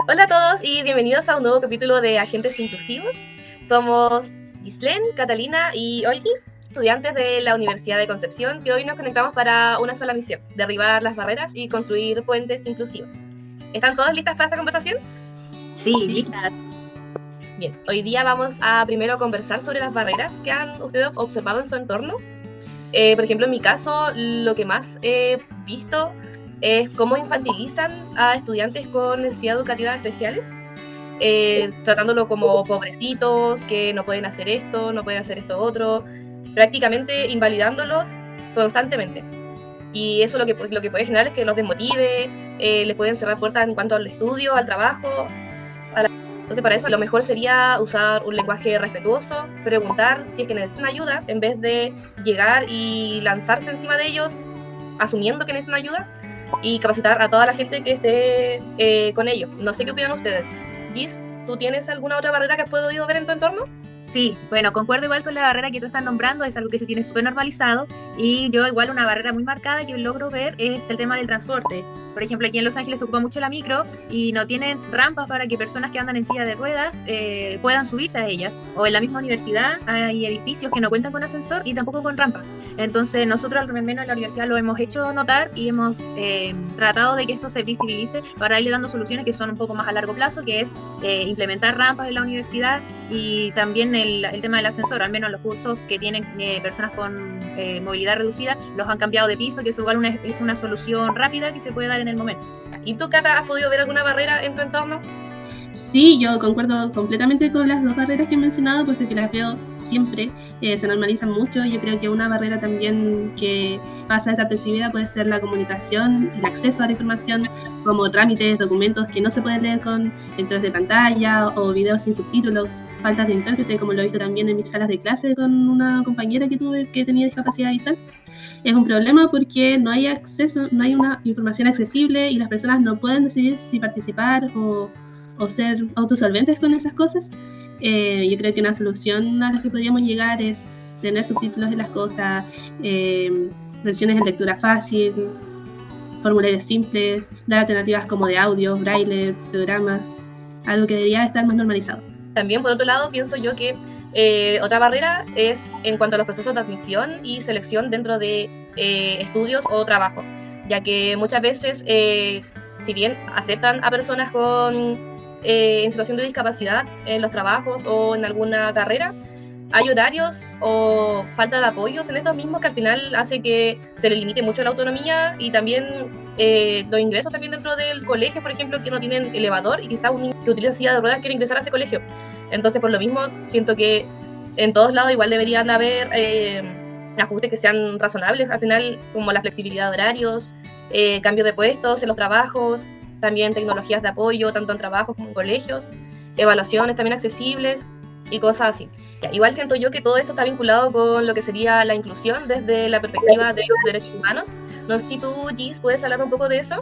Hola a todos y bienvenidos a un nuevo capítulo de Agentes Inclusivos. Somos Gislén, Catalina y Olgi, estudiantes de la Universidad de Concepción, que hoy nos conectamos para una sola misión: derribar las barreras y construir puentes inclusivos. ¿Están todos listas para esta conversación? Sí, Sí, lista. Bien, hoy día vamos a primero conversar sobre las barreras que han ustedes observado en su entorno. Por ejemplo, en mi caso, lo que más he visto es cómo infantilizan a estudiantes con necesidades educativas especiales, tratándolo como pobrecitos, que no pueden hacer esto, no pueden hacer esto otro, prácticamente invalidándolos constantemente. Y eso lo que puede generar es que los desmotive, les pueden cerrar puertas en cuanto al estudio, al trabajo. Entonces, para eso lo mejor sería usar un lenguaje respetuoso, preguntar si es que necesitan ayuda, en vez de llegar y lanzarse encima de ellos asumiendo que necesitan ayuda, y capacitar a toda la gente que esté con ellos. No sé qué opinan ustedes. Gis, ¿tú tienes alguna otra barrera que has podido ver en tu entorno? Sí, bueno, concuerdo igual con la barrera que tú estás nombrando, es algo que se tiene súper normalizado y yo igual una barrera muy marcada que logro ver es el tema del transporte. Por ejemplo, aquí en Los Ángeles se ocupa mucho la micro y no tienen rampas para que personas que andan en silla de ruedas puedan subirse a ellas. O en la misma universidad hay edificios que no cuentan con ascensor y tampoco con rampas. Entonces nosotros al menos en la universidad lo hemos hecho notar y hemos tratado de que esto se visibilice para irle dando soluciones que son un poco más a largo plazo, que es implementar rampas en la universidad y también el tema del ascensor, al menos los cursos que tienen personas con movilidad reducida, los han cambiado de piso, que es igual es una solución rápida que se puede dar en el momento. ¿Y tú, Cata, has podido ver alguna barrera en tu entorno? sí, yo concuerdo completamente con las dos barreras que he mencionado, puesto que las veo siempre, se normalizan mucho. Yo creo que una barrera también que pasa desapercibida puede ser la comunicación, el acceso a la información, como trámites, documentos que no se pueden leer con lectores de pantalla o videos sin subtítulos, falta de intérprete, como lo he visto también en mis salas de clase con una compañera que tuve que tenía discapacidad visual. Es un problema porque no hay acceso, no hay una información accesible y las personas no pueden decidir si participar o ser autosolventes con esas cosas. Yo creo que una solución a la que podríamos llegar es tener subtítulos de las cosas, versiones de lectura fácil, formularios simples, dar alternativas como de audio, braille, programas, algo que debería estar más normalizado. También, por otro lado, pienso yo que otra barrera es en cuanto a los procesos de admisión y selección dentro de estudios o trabajo, ya que muchas veces, si bien aceptan a personas en situación de discapacidad en los trabajos o en alguna carrera, hay horarios o falta de apoyos en estos mismos que al final hace que se le limite mucho la autonomía, y también los ingresos también dentro del colegio, por ejemplo, que no tienen elevador y quizá un niño que utiliza silla de ruedas quiere ingresar a ese colegio. Entonces, por lo mismo, siento que en todos lados igual deberían haber ajustes que sean razonables, al final, como la flexibilidad de horarios, cambio de puestos en los trabajos, también tecnologías de apoyo, tanto en trabajos como en colegios, evaluaciones también accesibles y cosas así. Igual siento yo que todo esto está vinculado con lo que sería la inclusión desde la perspectiva de los derechos humanos. No sé si tú, Gis, puedes hablar un poco de eso.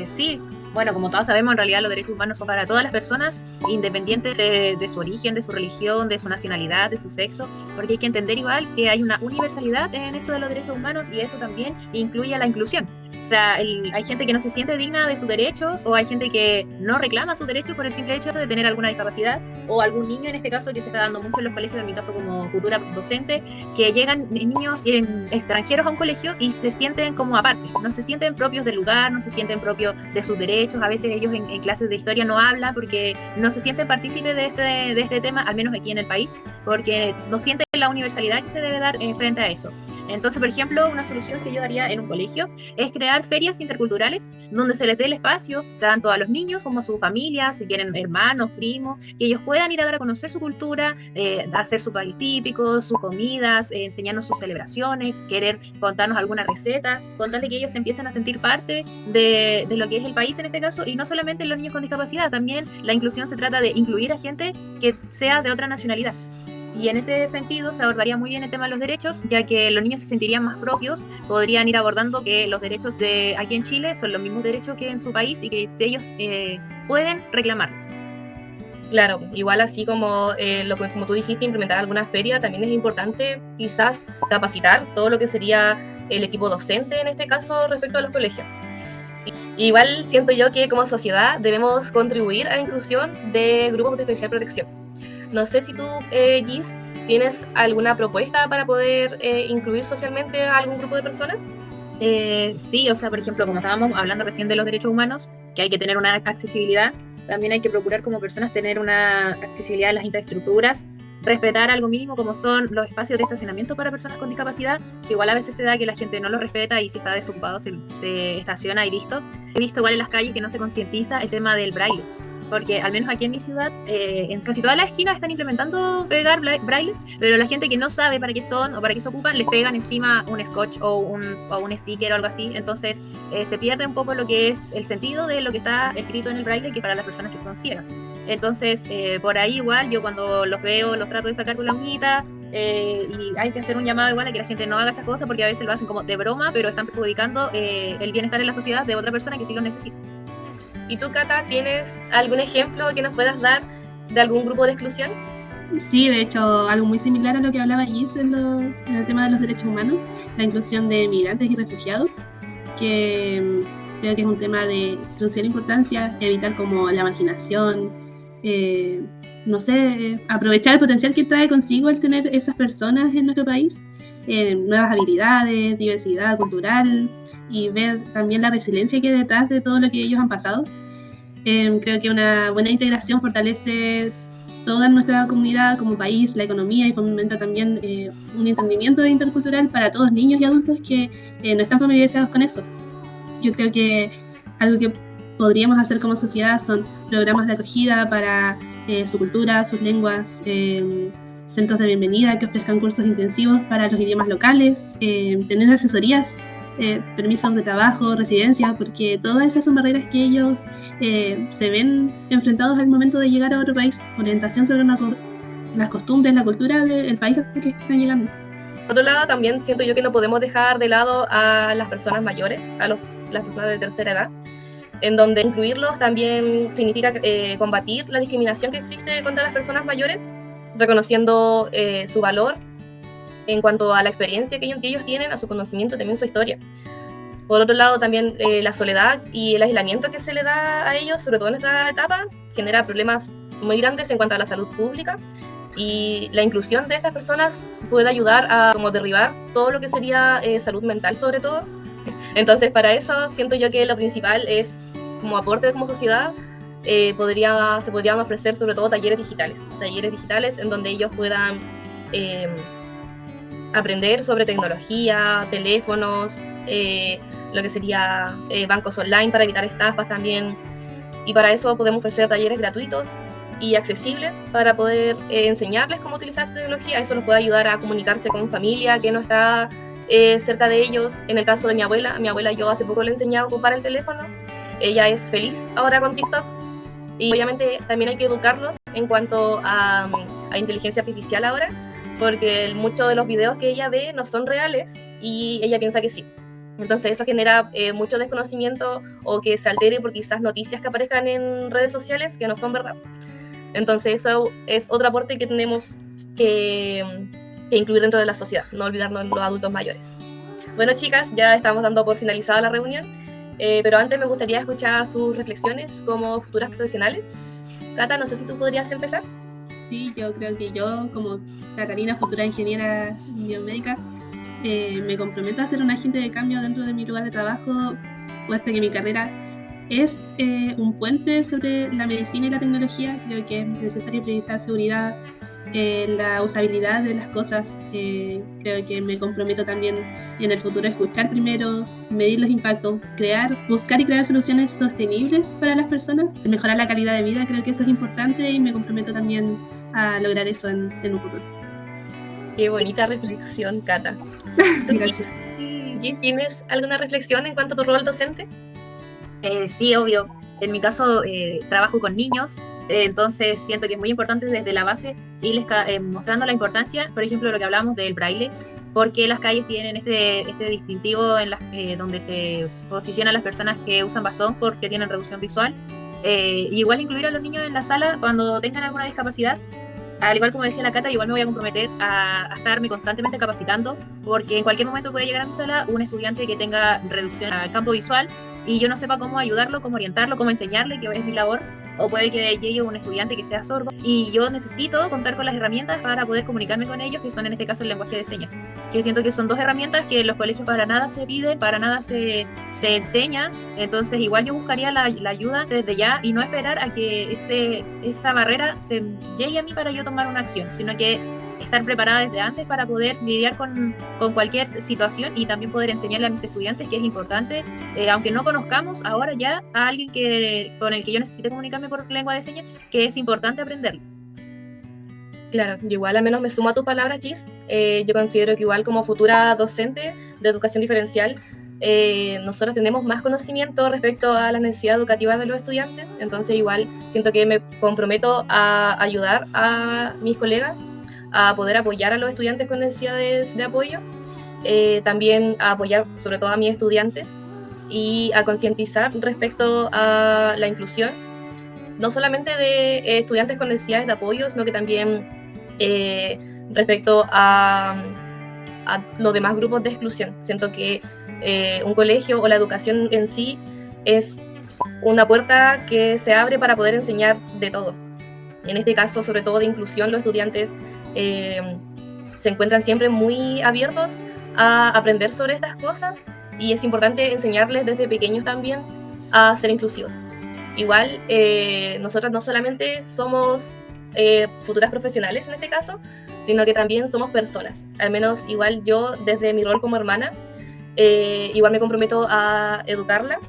Sí, bueno, como todos sabemos, en realidad los derechos humanos son para todas las personas, independiente de su origen, de su religión, de su nacionalidad, de su sexo, porque hay que entender igual que hay una universalidad en esto de los derechos humanos y eso también incluye a la inclusión. O sea, hay gente que no se siente digna de sus derechos o hay gente que no reclama sus derechos por el simple hecho de tener alguna discapacidad o algún niño en este caso que se está dando mucho en los colegios, en mi caso como futura docente, que llegan niños extranjeros a un colegio y se sienten como aparte, no se sienten propios del lugar, no se sienten propios de sus derechos, a veces ellos en clases de historia no hablan porque no se sienten partícipes de este tema, al menos aquí en el país, porque no sienten la universalidad que se debe dar frente a esto. Entonces, por ejemplo, una solución que yo haría en un colegio es crear ferias interculturales donde se les dé el espacio tanto a los niños como a sus familias, si quieren hermanos, primos, que ellos puedan ir a dar a conocer su cultura, hacer su país típico, sus comidas, enseñarnos sus celebraciones, querer contarnos alguna receta, con tal de que ellos empiecen a sentir parte de lo que es el país en este caso, y no solamente los niños con discapacidad, también la inclusión se trata de incluir a gente que sea de otra nacionalidad. Y en ese sentido se abordaría muy bien el tema de los derechos, ya que los niños se sentirían más propios, podrían ir abordando que los derechos de aquí en Chile son los mismos derechos que en su país y que si ellos pueden reclamarlos. Claro, igual así como, como tú dijiste, implementar alguna feria, también es importante quizás capacitar todo lo que sería el equipo docente en este caso respecto a los colegios. Igual siento yo que como sociedad debemos contribuir a la inclusión de grupos de especial protección. No sé si tú, Gis, tienes alguna propuesta para poder incluir socialmente a algún grupo de personas. Sí, o sea, por ejemplo, como estábamos hablando recién de los derechos humanos, que hay que tener una accesibilidad, también hay que procurar como personas tener una accesibilidad a las infraestructuras, respetar algo mínimo como son los espacios de estacionamiento para personas con discapacidad, que igual a veces se da que la gente no lo respeta y si está desocupado se estaciona y listo. He visto igual en las calles que no se concientiza el tema del braille, porque al menos aquí en mi ciudad, en casi todas las esquinas están implementando pegar brailles, pero la gente que no sabe para qué son o para qué se ocupan, les pegan encima un scotch o un sticker o algo así, entonces se pierde un poco lo que es el sentido de lo que está escrito en el braille, que para las personas que son ciegas. Entonces, por ahí igual, yo cuando los veo, los trato de sacar con la uñita, y hay que hacer un llamado igual a que la gente no haga esas cosas, porque a veces lo hacen como de broma, pero están perjudicando el bienestar en la sociedad de otra persona que sí lo necesita. ¿Y tú, Cata, tienes algún ejemplo que nos puedas dar de algún grupo de exclusión? Sí, de hecho, algo muy similar a lo que hablaba Gis en el tema de los derechos humanos, la inclusión de migrantes y refugiados, que creo que es un tema de crucial importancia, evitar como la marginación, no sé, aprovechar el potencial que trae consigo el tener esas personas en nuestro país, nuevas habilidades, diversidad cultural, y ver también la resiliencia que hay detrás de todo lo que ellos han pasado. Creo que una buena integración fortalece toda nuestra comunidad como país, la economía, y fomenta también un entendimiento intercultural para todos niños y adultos que no están familiarizados con eso. Yo creo que algo que podríamos hacer como sociedad son programas de acogida para su cultura, sus lenguas, centros de bienvenida que ofrezcan cursos intensivos para los idiomas locales, tener asesorías, permisos de trabajo, residencia, porque todas esas son barreras que ellos se ven enfrentados al momento de llegar a otro país. Orientación sobre las costumbres, la cultura del país al que están llegando. Por otro lado, también siento yo que no podemos dejar de lado a las personas mayores, las personas de tercera edad, en donde incluirlos también significa combatir la discriminación que existe contra las personas mayores, reconociendo su valor en cuanto a la experiencia que ellos tienen, a su conocimiento, también su historia. Por otro lado, también la soledad y el aislamiento que se le da a ellos, sobre todo en esta etapa, genera problemas muy grandes en cuanto a la salud pública, y la inclusión de estas personas puede ayudar a como derribar todo lo que sería salud mental, sobre todo. Entonces, para eso siento yo que lo principal es, como aporte como sociedad, se podrían ofrecer sobre todo talleres digitales en donde ellos puedan aprender sobre tecnología, teléfonos, lo que sería bancos online para evitar estafas también. Y para eso podemos ofrecer talleres gratuitos y accesibles para poder enseñarles cómo utilizar esta tecnología. Eso nos puede ayudar a comunicarse con familia que no está cerca de ellos. En el caso de mi abuela yo hace poco le he enseñado a ocupar el teléfono. Ella es feliz ahora con TikTok. Y obviamente también hay que educarlos en cuanto a inteligencia artificial ahora, porque muchos de los videos que ella ve no son reales y ella piensa que sí. Entonces eso genera mucho desconocimiento, o que se altere por quizás noticias que aparezcan en redes sociales que no son verdad. Entonces eso es otro aporte que tenemos que incluir dentro de la sociedad, no olvidarnos de los adultos mayores. Bueno, chicas, ya estamos dando por finalizada la reunión, pero antes me gustaría escuchar sus reflexiones como futuras profesionales. Cata, no sé si tú podrías empezar. Sí, yo creo que yo, como Catalina, futura ingeniera biomédica, me comprometo a ser un agente de cambio dentro de mi lugar de trabajo, puesto que mi carrera es un puente sobre la medicina y la tecnología. Creo que es necesario priorizar seguridad, la usabilidad de las cosas. Creo que me comprometo también en el futuro a escuchar primero, medir los impactos, buscar y crear soluciones sostenibles para las personas, mejorar la calidad de vida. Creo que eso es importante y me comprometo también a lograr eso en un futuro. Qué bonita reflexión, Cata. Gracias. ¿Tienes alguna reflexión en cuanto a tu rol docente? Sí, obvio. En mi caso, trabajo con niños, entonces siento que es muy importante desde la base irles mostrando la importancia, por ejemplo, lo que hablamos del braille, porque las calles tienen este distintivo donde se posicionan las personas que usan bastón porque tienen reducción visual. Igual incluir a los niños en la sala cuando tengan alguna discapacidad. Al igual como decía la Cata, igual me voy a comprometer a estarme constantemente capacitando, porque en cualquier momento puede llegar a mi sala un estudiante que tenga reducción al campo visual, y yo no sepa cómo ayudarlo, cómo orientarlo, cómo enseñarle, que es mi labor, o puede que llegue un estudiante que sea sordo y yo necesito contar con las herramientas para poder comunicarme con ellos, que son en este caso el lenguaje de señas, que siento que son dos herramientas que en los colegios para nada se piden, para nada se enseña. Entonces igual yo buscaría la ayuda desde ya y no esperar a que esa barrera se llegue a mí para yo tomar una acción, sino que estar preparada desde antes para poder lidiar con cualquier situación y también poder enseñarle a mis estudiantes que es importante, aunque no conozcamos ahora ya a alguien con el que yo necesite comunicarme por lengua de señas, que es importante aprenderlo. Claro, yo igual al menos me sumo a tus palabras, Gis. Yo considero que igual como futura docente de educación diferencial, nosotros tenemos más conocimiento respecto a las necesidades educativas de los estudiantes, entonces igual siento que me comprometo a ayudar a mis colegas a poder apoyar a los estudiantes con necesidades de apoyo, también a apoyar sobre todo a mis estudiantes y a concientizar respecto a la inclusión, no solamente de estudiantes con necesidades de apoyo, sino que también respecto a los demás grupos de exclusión. Siento que un colegio o la educación en sí es una puerta que se abre para poder enseñar de todo. En este caso, sobre todo de inclusión, los estudiantes se encuentran siempre muy abiertos a aprender sobre estas cosas y es importante enseñarles desde pequeños también a ser inclusivos. Igual, nosotras no solamente somos futuras profesionales en este caso, sino que también somos personas. Al menos igual yo desde mi rol como hermana, igual me comprometo a educarla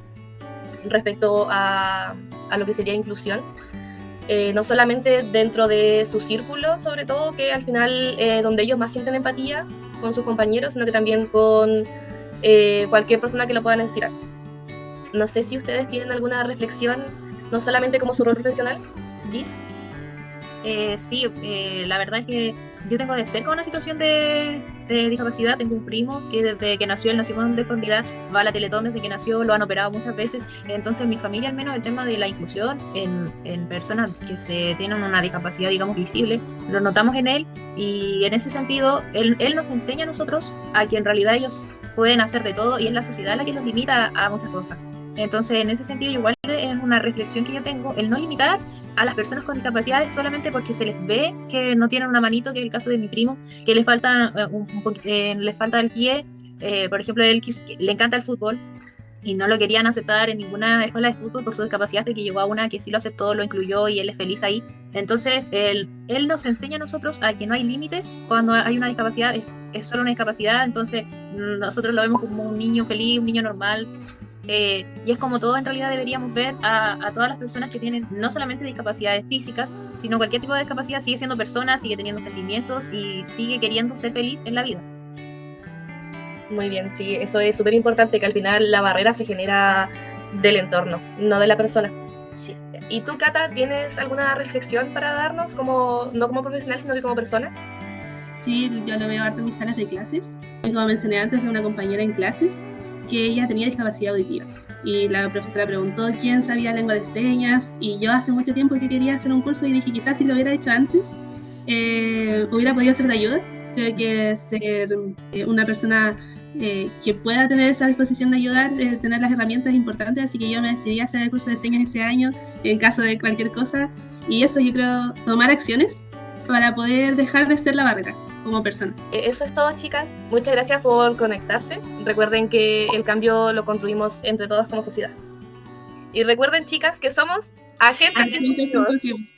respecto a lo que sería inclusión. No solamente dentro de su círculo, sobre todo, que al final donde ellos más sienten empatía con sus compañeros, sino que también con cualquier persona que lo pueda necesitar. No sé si ustedes tienen alguna reflexión, no solamente como su rol profesional, Gis. Sí, la verdad es que yo tengo de cerca una situación de discapacidad. Tengo un primo que desde que nació, él nació con deformidad, va a la Teletón desde que nació, lo han operado muchas veces. Entonces, en mi familia, al menos, el tema de la inclusión en personas que tienen una discapacidad, digamos, visible, lo notamos en él, y en ese sentido, él nos enseña a nosotros a que en realidad ellos pueden hacer de todo y es la sociedad la que los limita a muchas cosas. Entonces, en ese sentido, igual es una reflexión que yo tengo, el no limitar a las personas con discapacidades solamente porque se les ve que no tienen una manito, que es el caso de mi primo, que le falta le falta el pie. Por ejemplo, él le encanta el fútbol y no lo querían aceptar en ninguna escuela de fútbol por su discapacidad, de que llegó a una que sí lo aceptó, lo incluyó y él es feliz ahí. Entonces, él nos enseña a nosotros a que no hay límites cuando hay una discapacidad, es solo una discapacidad. Entonces, nosotros lo vemos como un niño feliz, un niño normal. Y es como todo, en realidad deberíamos ver a todas las personas que tienen no solamente discapacidades físicas, sino cualquier tipo de discapacidad. Sigue siendo persona, sigue teniendo sentimientos y sigue queriendo ser feliz en la vida. Muy bien, sí, eso es súper importante, que al final la barrera se genera del entorno, no de la persona. Sí. ¿Y tú, Cata, tienes alguna reflexión para darnos, no como profesional, sino que como persona? Sí, yo lo veo harto en mis salas de clases. Como mencioné antes, de una compañera en clases que ella tenía discapacidad auditiva. Y la profesora preguntó quién sabía lengua de señas, y yo hace mucho tiempo que quería hacer un curso y dije quizás si lo hubiera hecho antes hubiera podido ser de ayuda. Creo que ser una persona que pueda tener esa disposición de ayudar, tener las herramientas importantes, así que yo me decidí a hacer el curso de señas ese año en caso de cualquier cosa, y eso yo creo, tomar acciones para poder dejar de ser la barrera como personas. Eso es todo, chicas. Muchas gracias por conectarse. Recuerden que el cambio lo construimos entre todos como sociedad. Y recuerden, chicas, que somos agentes inclusivos.